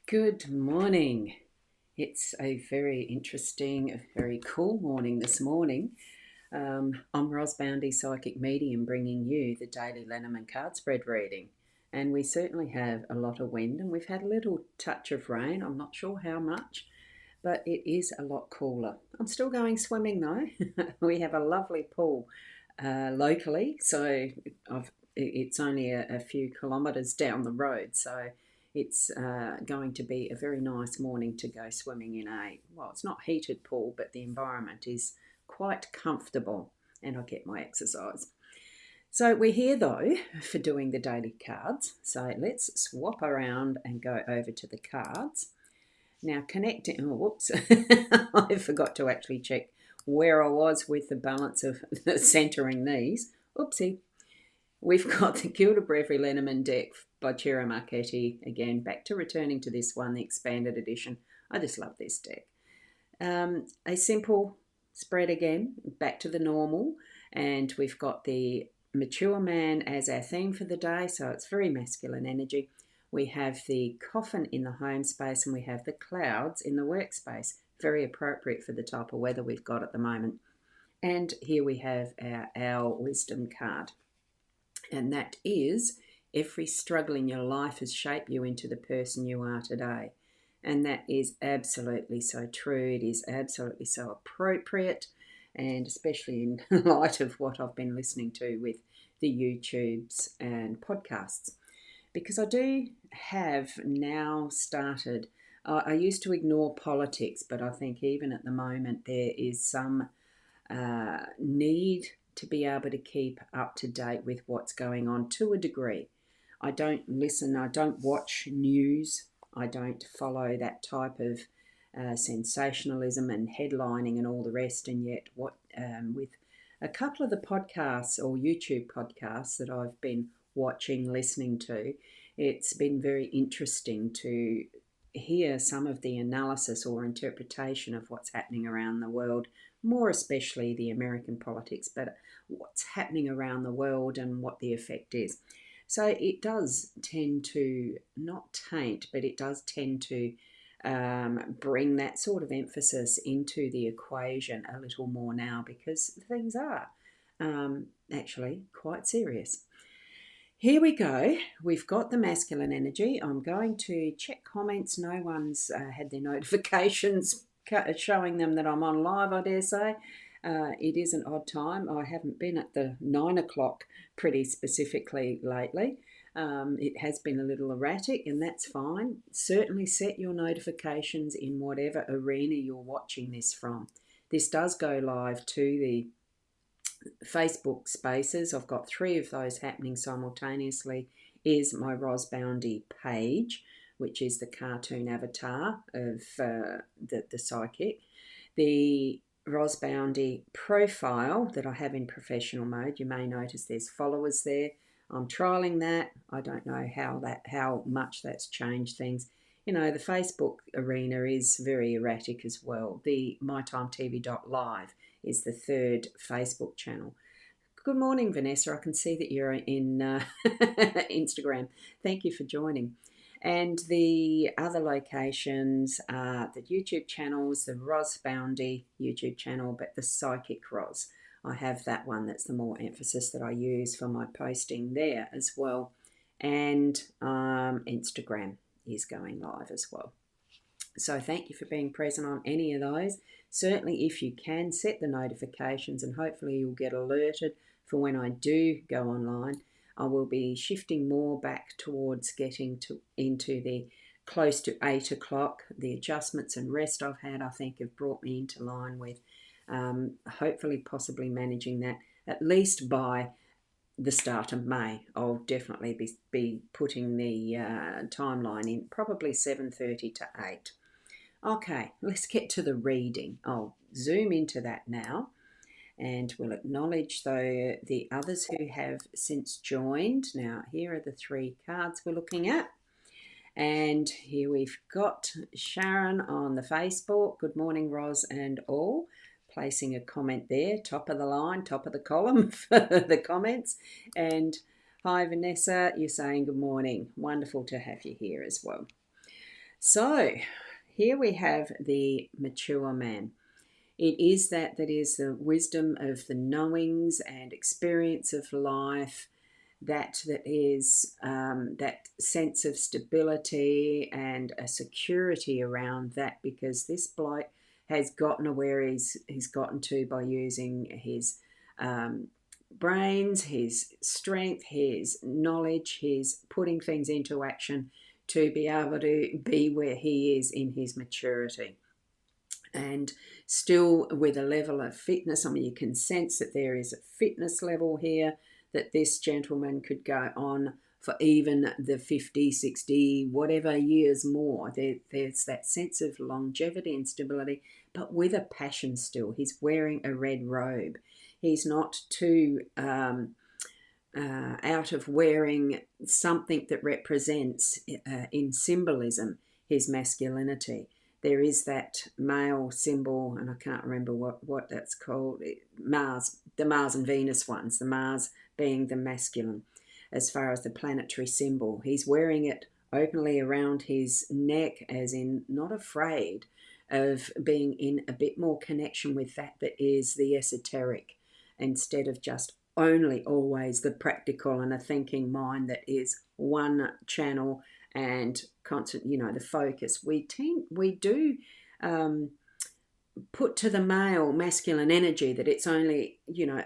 Good morning. It's a very interesting, a very cool morning this morning. I'm Boundy, psychic medium, bringing you the daily Lenormand card spread reading. And we certainly have a lot of wind, and we've had a little touch of rain. I'm not sure how much, but it is a lot cooler. I'm still going swimming though. We have a lovely pool locally, so it's only a few kilometres down the road, so it's going to be a very nice morning to go swimming in well, it's not heated pool, but the environment is quite comfortable and I get my exercise. So we're here though for doing the daily cards. So let's swap around and go over to the cards. Now connecting, oh whoops, I forgot to actually check where I was with the balance of centering these. Oopsie. We've got the Gilda Brevery Lenormand deck by Ciro Marchetti. Again, back to returning to this one, the expanded edition. I just love this deck. A simple spread again, back to the normal. And we've got the mature man as our theme for the day, so it's very masculine energy. We have the coffin in the home space and we have the clouds in the workspace. Very appropriate for the type of weather we've got at the moment. And here we have our wisdom card. And that is, every struggle in your life has shaped you into the person you are today. And that is absolutely so true. It is absolutely so appropriate, and especially in light of what I've been listening to with the YouTubes and podcasts. Because I do have now started, I used to ignore politics, but I think even at the moment there is some need to be able to keep up to date with what's going on to a degree. I don't listen, I don't watch news, I don't follow that type of sensationalism and headlining and all the rest. And yet, with a couple of the podcasts or YouTube podcasts that I've been watching, listening to, it's been very interesting to hear some of the analysis or interpretation of what's happening around the world, more especially the American politics, but what's happening around the world and what the effect is. So it does tend to, not taint, but it does tend to bring that sort of emphasis into the equation a little more now, because things are actually quite serious. Here we go. We've got the masculine energy. I'm going to check comments. No one's had their notifications showing them that I'm on live, I dare say. It is an odd time. I haven't been at the 9 o'clock pretty specifically lately. It has been a little erratic, and that's fine. Certainly set your notifications in whatever arena you're watching this from. This does go live to the Facebook spaces. I've got 3 of those happening simultaneously. Is my Boundy page, which is the cartoon avatar of the psychic. The Boundy profile that I have in professional mode. You may notice there's followers there. I'm trialing that. I don't know how much that's changed things. You know, the Facebook arena is very erratic as well. The mytimetv.live is the 3rd Facebook channel. Good morning, Vanessa. I can see that you're in Instagram. Thank you for joining. And the other locations are the YouTube channels, the Boundy YouTube channel, but the Psychic Ros. I have that one. That's the more emphasis that I use for my posting there as well. And Instagram is going live as well. So thank you for being present on any of those. Certainly, if you can, set the notifications and hopefully you'll get alerted for when I do go online. I will be shifting more back towards getting into the close to 8 o'clock. The adjustments and rest I've had, I think, have brought me into line with hopefully possibly managing that at least by the start of May. I'll definitely be putting the timeline in, probably 7:30 to 8. Okay, let's get to the reading. I'll zoom into that now, and we'll acknowledge the others who have since joined. Now, here are the 3 cards we're looking at. And here we've got Sharon on the Facebook. Good morning, Ros and all. Placing a comment there, top of the line, top of the column for the comments. And hi, Vanessa, you're saying good morning. Wonderful to have you here as well. So here we have the mature man. It is that is the wisdom of the knowings and experience of life, that is that sense of stability and a security around that, because this bloke has gotten to where he's gotten to by using his brains, his strength, his knowledge, his putting things into action to be able to be where he is in his maturity. And still with a level of fitness. I mean, you can sense that there is a fitness level here, that this gentleman could go on for even the 50, 60, whatever years more. There's that sense of longevity and stability, but with a passion still. He's wearing a red robe. He's not too out of wearing something that represents in symbolism his masculinity. There is that male symbol, and I can't remember what that's called, Mars, the Mars and Venus ones, the Mars being the masculine as far as the planetary symbol. He's wearing it openly around his neck, as in not afraid of being in a bit more connection with that is the esoteric, instead of just only always the practical and a thinking mind that is one channel and constant, the focus. We do put to the male masculine energy that it's only,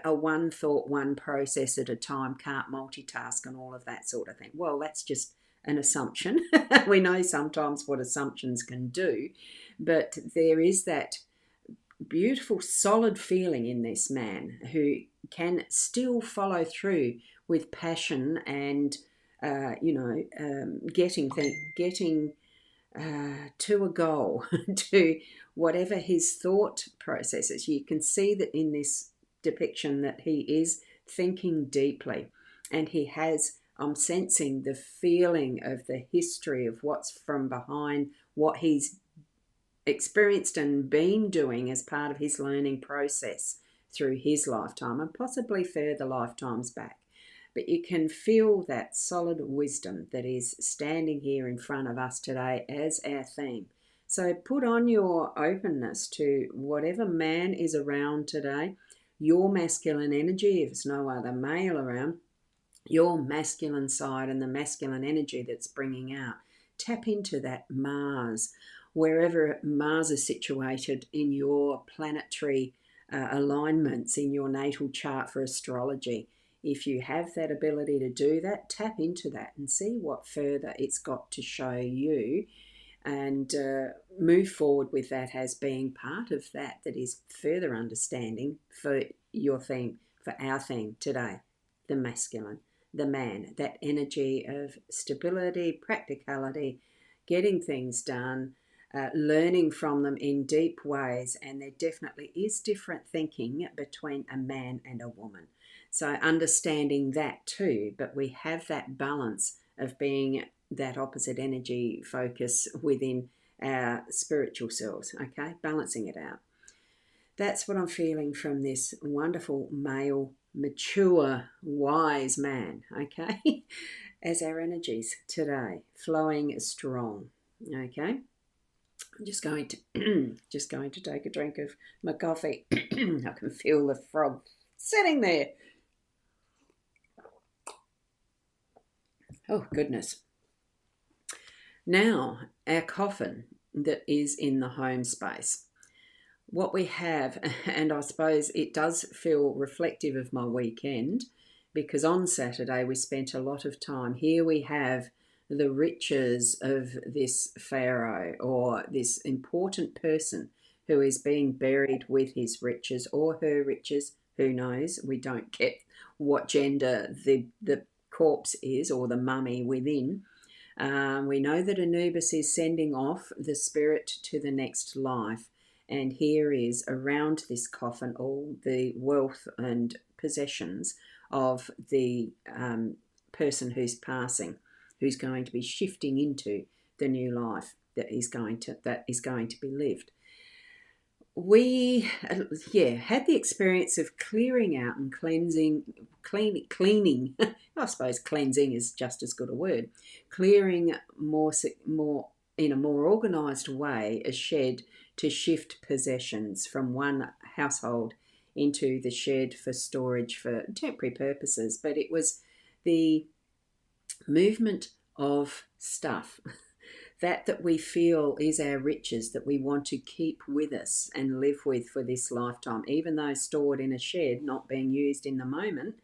a one thought, one process at a time, can't multitask and all of that sort of thing. Well, that's just an assumption. We know sometimes what assumptions can do, but there is that beautiful, solid feeling in this man who can still follow through with passion and, getting to a goal, to whatever his thought processes. You can see that in this depiction that he is thinking deeply, and he has, I'm sensing the feeling of the history of what's from behind, what he's experienced and been doing as part of his learning process through his lifetime and possibly further lifetimes back. But you can feel that solid wisdom that is standing here in front of us today as our theme. So put on your openness to whatever man is around today, your masculine energy, if there's no other male around, your masculine side and the masculine energy that's bringing out. Tap into that Mars, wherever Mars is situated in your planetary alignments in your natal chart for astrology. If you have that ability to do that, tap into that and see what further it's got to show you, and move forward with that as being part of that is further understanding for your theme, for our theme today, the masculine, the man, that energy of stability, practicality, getting things done, learning from them in deep ways. And there definitely is different thinking between a man and a woman. So understanding that too, but we have that balance of being that opposite energy focus within our spiritual selves, okay? Balancing it out. That's what I'm feeling from this wonderful male, mature, wise man, okay? As our energies today, flowing strong, okay? I'm just going to take a drink of my coffee. I can feel the frog sitting there. Oh, goodness. Now, our coffin that is in the home space. What we have, and I suppose it does feel reflective of my weekend, because on Saturday we spent a lot of time. Here we have the riches of this pharaoh, or this important person who is being buried with his riches or her riches. Who knows? We don't get what gender the corpse is, or the mummy within. We know that Anubis is sending off the spirit to the next life. And here is around this coffin all the wealth and possessions of the person who's passing, who's going to be shifting into the new life that is going to be lived. We had the experience of clearing out and cleaning. I suppose cleansing is just as good a word. Clearing more in a more organised way, a shed to shift possessions from one household into the shed for storage for temporary purposes. But it was the movement of stuff that we feel is our riches, that we want to keep with us and live with for this lifetime, even though stored in a shed, not being used in the moment.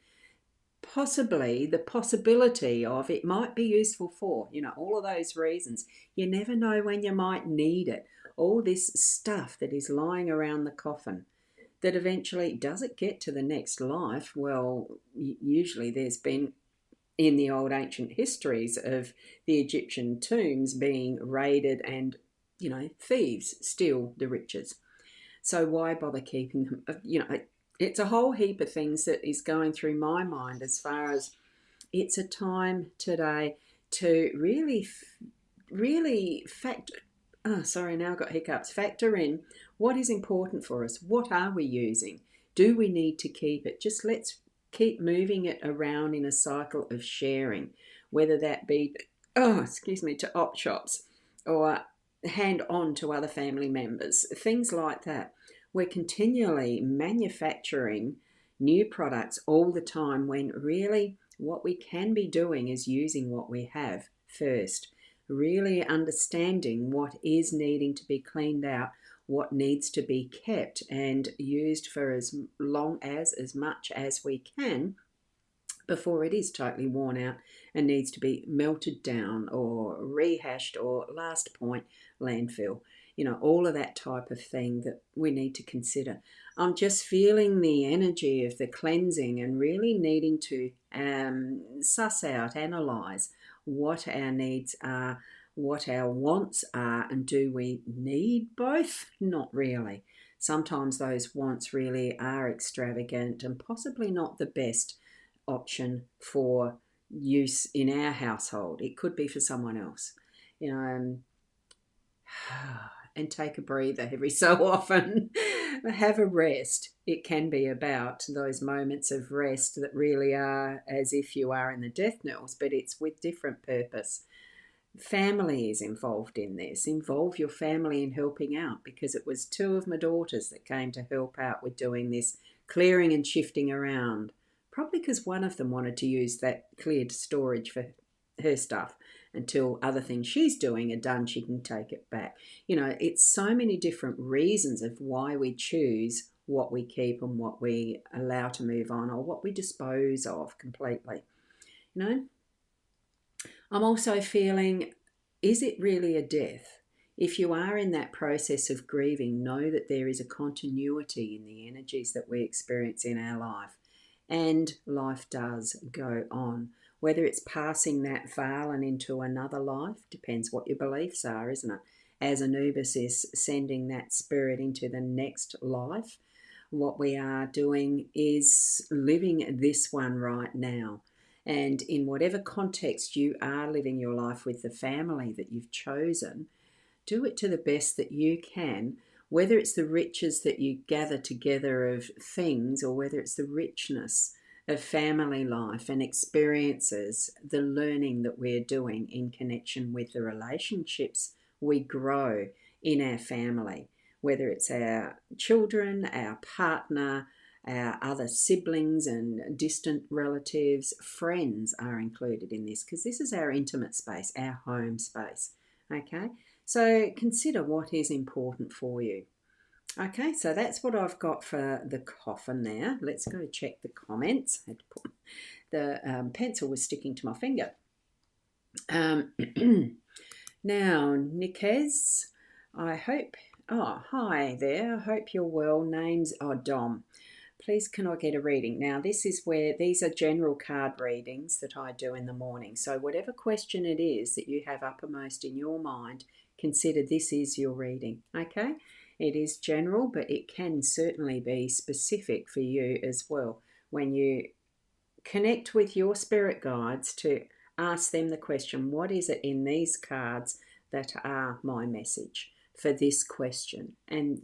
Possibly the possibility of it might be useful for, all of those reasons. You never know when you might need it. All this stuff that is lying around the coffin, that eventually, does it get to the next life? Well, usually there's been, in the old ancient histories of the Egyptian tombs being raided and, thieves steal the riches. So why bother keeping them? It's a whole heap of things that is going through my mind as far as it's a time today to really now I've got hiccups. Factor in what is important for us. What are we using? Do we need to keep it? Just let's keep moving it around in a cycle of sharing, whether that be, to op shops or hand on to other family members, things like that. We're continually manufacturing new products all the time when really what we can be doing is using what we have first, really understanding what is needing to be cleaned out, what needs to be kept and used for as much as we can before it is totally worn out and needs to be melted down or rehashed or, last point, landfill. All of that type of thing that we need to consider. I'm just feeling the energy of the cleansing and really needing to suss out, analyse what our needs are, what our wants are, and do we need both? Not really. Sometimes those wants really are extravagant and possibly not the best option for use in our household. It could be for someone else, and take a breather every so often. Have a rest. It can be about those moments of rest that really are as if you are in the death knells, but it's with different purpose. Family is involved in this. Involve your family in helping out, because it was 2 of my daughters that came to help out with doing this clearing and shifting around. Probably because one of them wanted to use that cleared storage for her stuff until other things she's doing are done, she can take it back. It's so many different reasons of why we choose what we keep and what we allow to move on or what we dispose of completely. I'm also feeling, is it really a death? If you are in that process of grieving, know that there is a continuity in the energies that we experience in our life. And life does go on. Whether it's passing that veil and into another life, depends what your beliefs are, isn't it? As Anubis is sending that spirit into the next life, what we are doing is living this one right now. And in whatever context you are living your life with the family that you've chosen, do it to the best that you can, whether it's the riches that you gather together of things or whether it's the richness of family life and experiences, the learning that we're doing in connection with the relationships we grow in our family, whether it's our children, our partner, our other siblings and distant relatives, friends are included in this, because this is our intimate space, our home space. Okay, so consider what is important for you. Okay, so that's what I've got for the coffin there. Let's go check the comments. I had to put the pencil was sticking to my finger. Now, Nikez, I hope, hi there. I hope you're well. Name's Dom. Please, can I get a reading? Now, this is where these are general card readings that I do in the morning. So whatever question it is that you have uppermost in your mind, consider this is your reading, okay? It is general, but it can certainly be specific for you as well. When you connect with your spirit guides to ask them the question, what is it in these cards that are my message for this question? And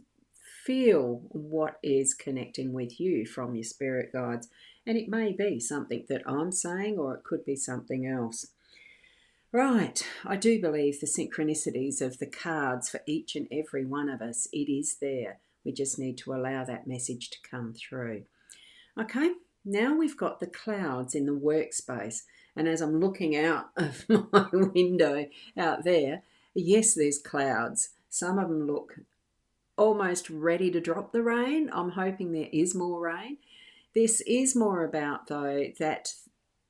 feel what is connecting with you from your spirit guides. And it may be something that I'm saying, or it could be something else. Right, I do believe the synchronicities of the cards for each and every one of us, it is there. We just need to allow that message to come through. Okay, now we've got the clouds in the workspace. And as I'm looking out of my window out there, yes, there's clouds. Some of them look almost ready to drop the rain. I'm hoping there is more rain. This is more about, though, that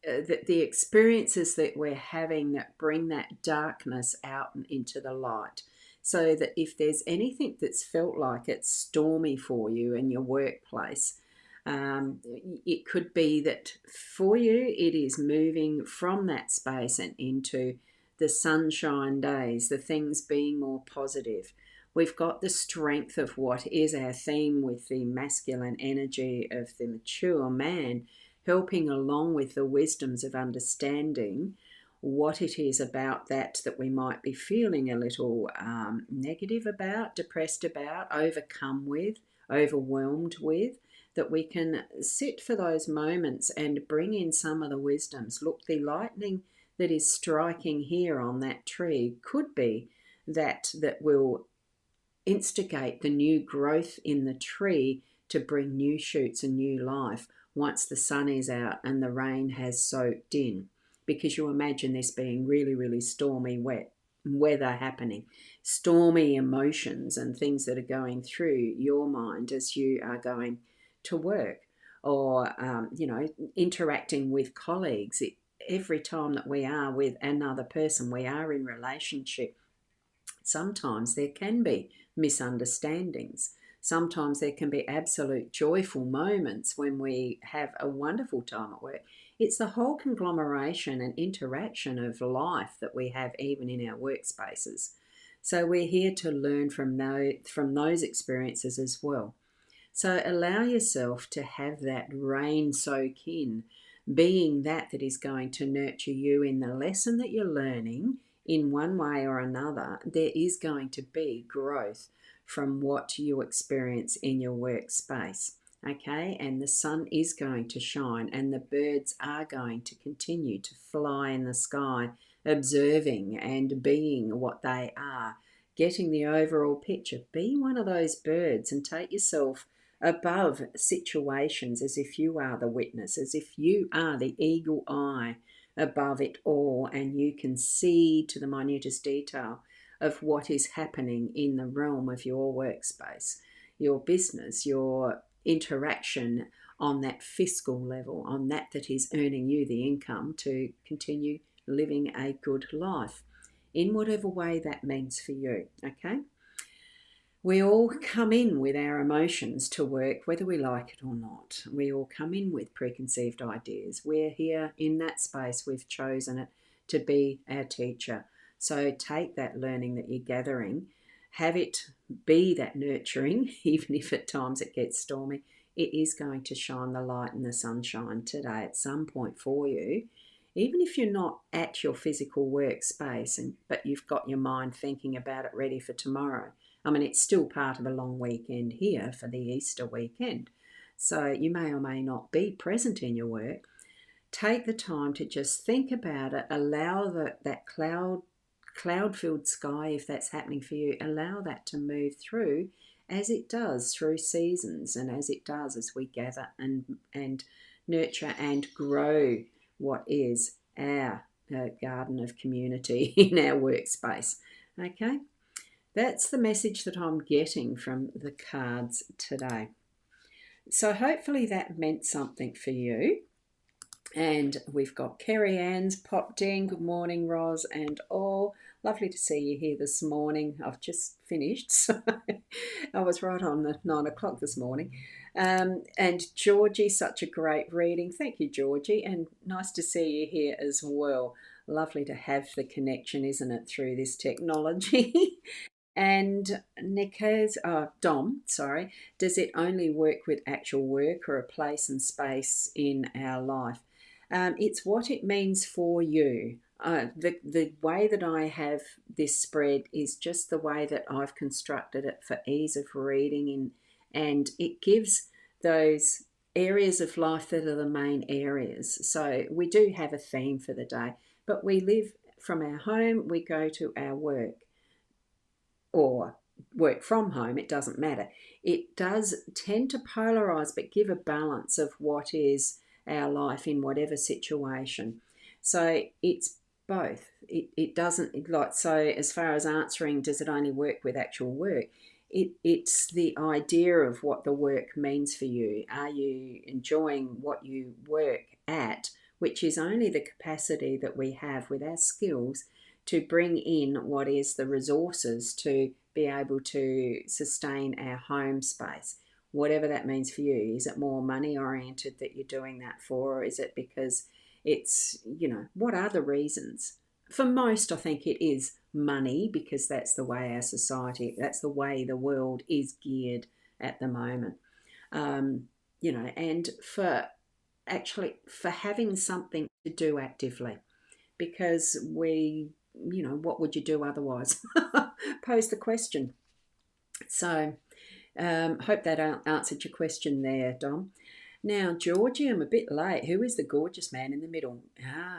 the experiences that we're having that bring that darkness out and into the light. So that if there's anything that's felt like it's stormy for you in your workplace, it could be that for you it is moving from that space and into the sunshine days, the things being more positive. We've got the strength of what is our theme with the masculine energy of the mature man, helping along with the wisdoms of understanding what it is about that we might be feeling a little negative about, depressed about, overcome with, overwhelmed with, that we can sit for those moments and bring in some of the wisdoms. Look, the lightning that is striking here on that tree could be that will instigate the new growth in the tree to bring new shoots and new life once the sun is out and the rain has soaked in. Because you imagine this being really, really stormy, wet weather happening, stormy emotions and things that are going through your mind as you are going to work or, interacting with colleagues. Every time that we are with another person, we are in relationship. Sometimes there can be misunderstandings. Sometimes there can be absolute joyful moments when we have a wonderful time at work. It's the whole conglomeration and interaction of life that we have even in our workspaces. So we're here to learn from those experiences as well. So allow yourself to have that rain soak in, being that is going to nurture you in the lesson that you're learning in one way or another. There is going to be growth from what you experience in your workspace. Okay, and the sun is going to shine, and the birds are going to continue to fly in the sky, observing and being what they are, getting the overall picture. Be one of those birds and take yourself above situations as if you are the witness, as if you are the eagle eye above it all, and you can see to the minutest detail of what is happening in the realm of your workspace, your business, your interaction on that fiscal level, on that is earning you the income to continue living a good life in whatever way that means for you. Okay, we all come in with our emotions to work, whether we like it or not. We all come in with preconceived ideas. We're here in that space. We've chosen it to be our teacher. So take that learning that you're gathering, have it be that nurturing, even if at times it gets stormy. It is going to shine the light and the sunshine today at some point for you. Even if you're not at your physical workspace, but you've got your mind thinking about it ready for tomorrow. I mean, it's still part of a long weekend here for the Easter weekend. So you may or may not be present in your work. Take the time to just think about it. Allow that cloud-filled sky, if that's happening for you, allow that to move through as it does through seasons and as it does as we gather and nurture and grow what is our garden of community in our workspace. Okay? That's the message that I'm getting from the cards today. So hopefully that meant something for you. And we've got Kerry Ann's popped in. Good morning, Roz and all. Lovely to see you here this morning. I've just finished, so I was right on the 9 o'clock this morning. And Georgie, such a great reading. Thank you, Georgie, and nice to see you here as well. Lovely to have the connection, isn't it, through this technology? And Dom, does it only work with actual work or a place and space in our life? It's what it means for you. The way that I have this spread is just the way that I've constructed it for ease of reading, and it gives those areas of life that are the main areas. So we do have a theme for the day, but we live from our home, we go to our work or work from home, it doesn't matter. It does tend to polarize, but give a balance of what is our life in whatever situation. So it's both. It doesn't like, so as far as answering, does it only work with actual work? It's the idea of what the work means for you. Are you enjoying what you work at, which is only the capacity that we have with our skills to bring in what is the resources to be able to sustain our home space, whatever that means for you. Is it more money oriented that you're doing that for, or is it because it's, what are the reasons? For most, I think it is money, because that's the way our society, that's the way the world is geared at the moment. And for having something to do actively, because what would you do otherwise? Pose the question. So, hope that answered your question there, Dom. Now, Georgie, I'm a bit late. Who is the gorgeous man in the middle?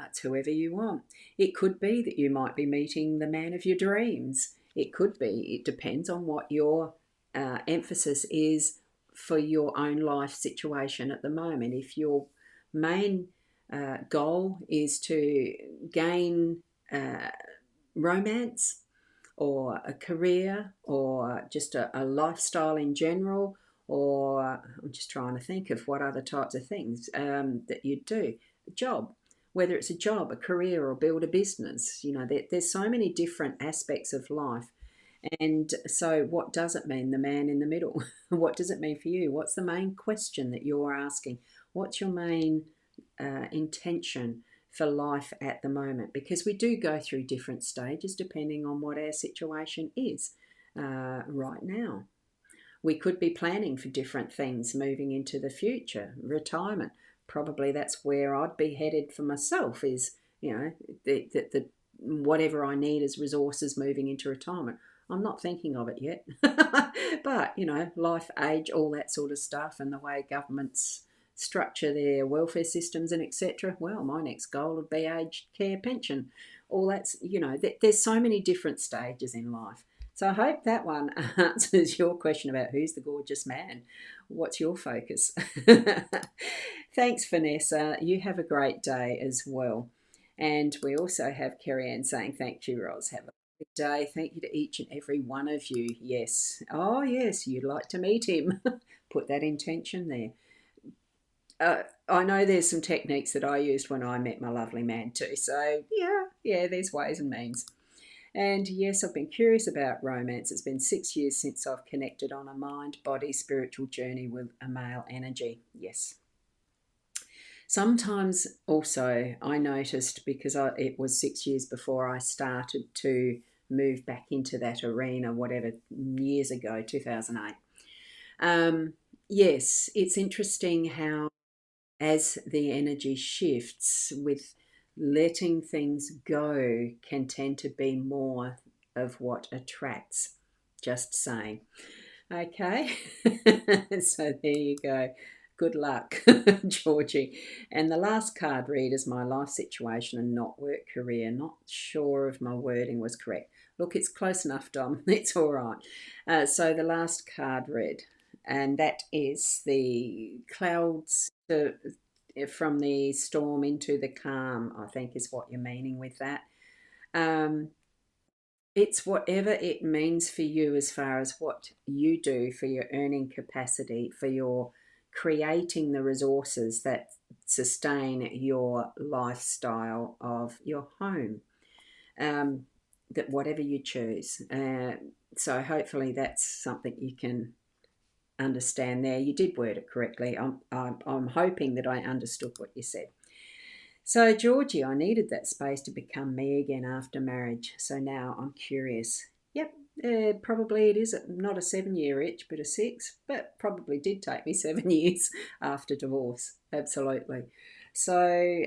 It's whoever you want. It could be that you might be meeting the man of your dreams. It could be. It depends on what your emphasis is for your own life situation at the moment. If your main goal is to gain romance or a career or just a lifestyle in general, or I'm just trying to think of what other types of things that you'd do. A job, whether it's a job, a career, or build a business. There's so many different aspects of life. And so what does it mean, the man in the middle? What does it mean for you? What's the main question that you're asking? What's your main intention for life at the moment? Because we do go through different stages depending on what our situation is right now. We could be planning for different things moving into the future. Retirement, probably that's where I'd be headed for myself, is, the whatever I need as resources moving into retirement. I'm not thinking of it yet. But, life, age, all that sort of stuff, and the way governments structure their welfare systems and etc. Well, my next goal would be aged care pension. All that's, there's so many different stages in life. So I hope that one answers your question about who's the gorgeous man. What's your focus? Thanks, Vanessa. You have a great day as well. And we also have Kerry Ann saying, thank you, Roz. Have a good day. Thank you to each and every one of you. Yes. Oh, yes, you'd like to meet him. Put that intention there. I know there's some techniques that I used when I met my lovely man too. So, yeah, there's ways and means. And yes, I've been curious about romance. It's been 6 years since I've connected on a mind, body, spiritual journey with a male energy. Yes. Sometimes also I noticed, because it was 6 years before I started to move back into that arena, whatever, years ago, 2008. Yes, it's interesting how, as the energy shifts, with letting things go can tend to be more of what attracts. Just saying. Okay. So there you go. Good luck, Georgie. And the last card read is my life situation and not work career. Not sure if my wording was correct. Look, it's close enough, Dom. It's all right. So the last card read, and that is the clouds from the storm into the calm, I think is what you're meaning with that. It's whatever it means for you, as far as what you do for your earning capacity, for your creating the resources that sustain your lifestyle of your home, that whatever you choose. So hopefully that's something you can understand there. You did word it correctly. I'm hoping that I understood what you said. So, Georgie, I needed that space to become me again after marriage. So now I'm curious. Yep, probably it is not a 7-year itch, but a 6. But probably did take me 7 years after divorce. Absolutely. So,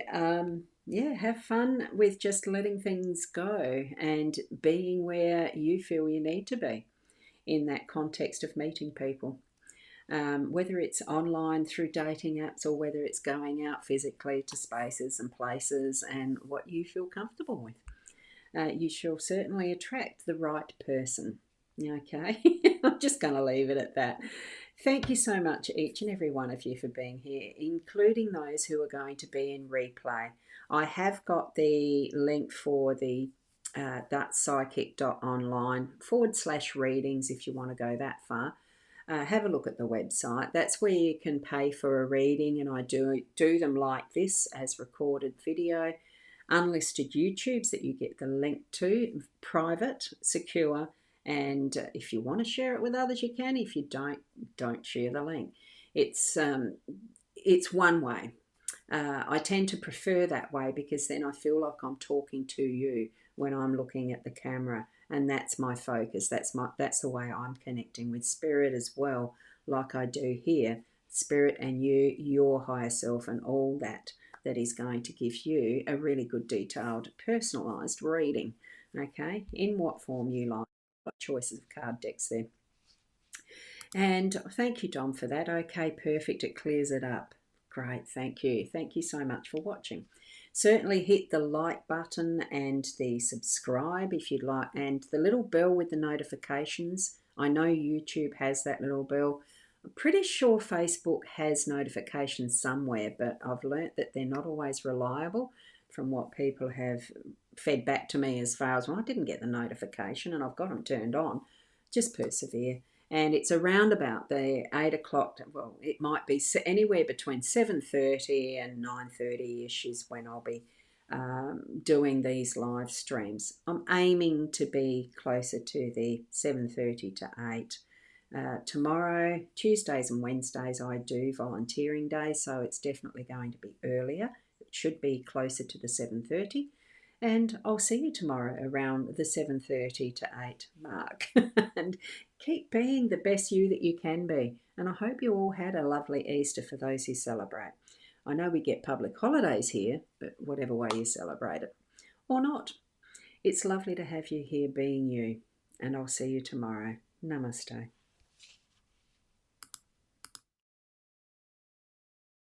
yeah, have fun with just letting things go and being where you feel you need to be in that context of meeting people. Whether it's online through dating apps or whether it's going out physically to spaces and places and what you feel comfortable with. you shall certainly attract the right person. Okay, I'm just going to leave it at that. Thank you so much, each and every one of you, for being here, including those who are going to be in replay. I have got the link for the thatpsychic.online/readings if you want to go that far. Have a look at the website. That's where you can pay for a reading, and I do them like this as recorded video, unlisted YouTubes that you get the link to, private, secure, and if you want to share it with others, you can. If you don't share the link. It's one way. I tend to prefer that way because then I feel like I'm talking to you when I'm looking at the camera, and that's my focus. That's the way I'm connecting with spirit as well, like I do here. Spirit and you, your higher self, and all that is going to give you a really good, detailed, personalised reading. Okay, in what form you like. Got choices of card decks there. And thank you, Dom, for that. Okay, perfect. It clears it up. Great, thank you. Thank you so much for watching. Certainly hit the like button and the subscribe if you'd like, and the little bell with the notifications. I know YouTube has that little bell. I'm pretty sure Facebook has notifications somewhere, but I've learnt that they're not always reliable from what people have fed back to me as far as, well, I didn't get the notification and I've got them turned on. Just persevere. And it's around about the 8 o'clock, well, it might be anywhere between 7:30 and 9:30-ish is when I'll be doing these live streams. I'm aiming to be closer to the 7:30 to 8. Tomorrow, Tuesdays and Wednesdays, I do volunteering days, so it's definitely going to be earlier. It should be closer to the 7:30. And I'll see you tomorrow around the 7:30 to 8 mark. And keep being the best you that you can be. And I hope you all had a lovely Easter for those who celebrate. I know we get public holidays here, but whatever way you celebrate it, or not. It's lovely to have you here being you. And I'll see you tomorrow. Namaste.